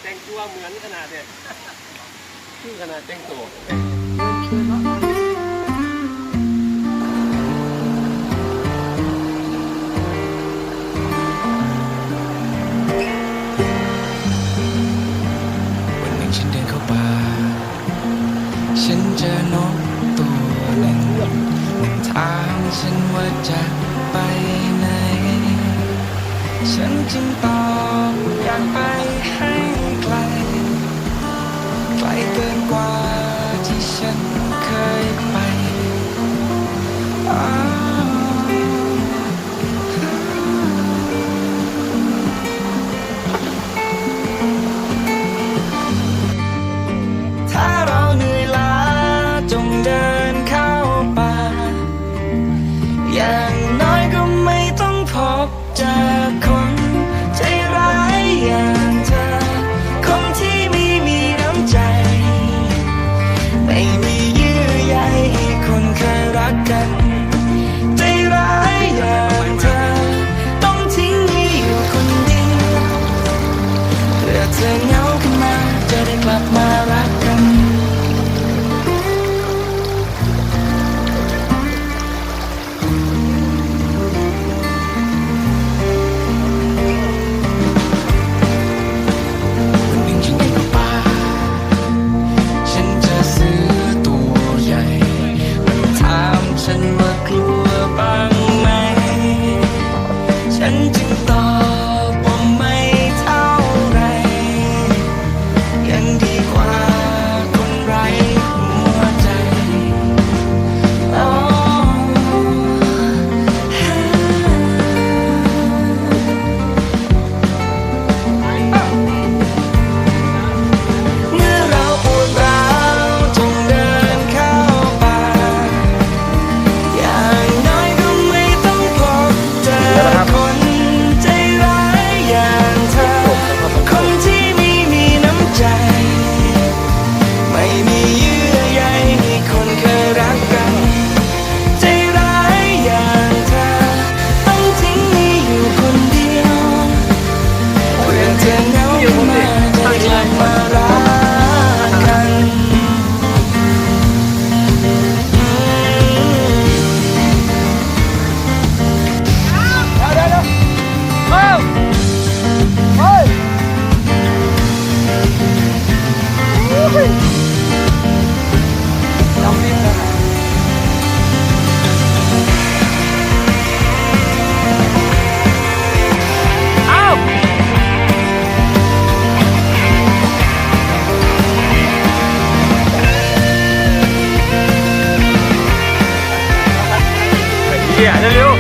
แต่งตัวเหมือนขนาดเนี่ยชื่อขนาดแต่งตัว วันหนึ่งฉันเดินเข้าป่าฉันเจอนกตัวหนึ่งถามฉันว่าจะไปไหนฉันจึงตอบอยากไปให้ไกลไกลเกินกว่าที่ฉันเคยไปถ้าเราเหนื่อยล้าจงเดินเข้าป่าอย่างน้อยก็ไม่ต้องพบเจอคนใจร้ายอย่างเธอคนที่ไม่มีน้ำใจไม่มีเยื่อใยให้คนเคยรักกันใจร้ายอย่างเธอต้องทิ้งให้อยู่คนเดียวเพื่อเธอเหงาขึ้นมาจะได้กลับมารักกันฉันว่ากลัวบ้างไหมฉันจึงตอบว่าไม่เท่าไรยังดีกว่าคนไร้หัวใจเมื่อเราปวดร้าวจงเดินเข้าป่าอย่างน้อยก็ไม่ต้องพบเจอคนใจร้ายอย่างเธอคนที่ไม่มีน้ำใจไม่มีเยื่อใยให้คนเคยรักกันใจร้ายอย่างเธอต้องทิ้งให้อยู่คนเดียวเพื่อเธอเหงามาจะกลับมารักกัน เฮียเร็ว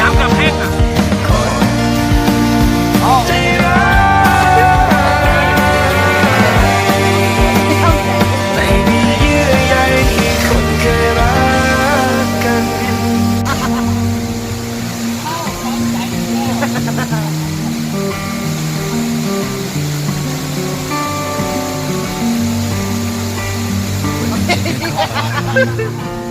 น้ำกับเพชรใจร้ายไม่มีเยื่อใยให้คนเคยรักกัน Ha ha ha!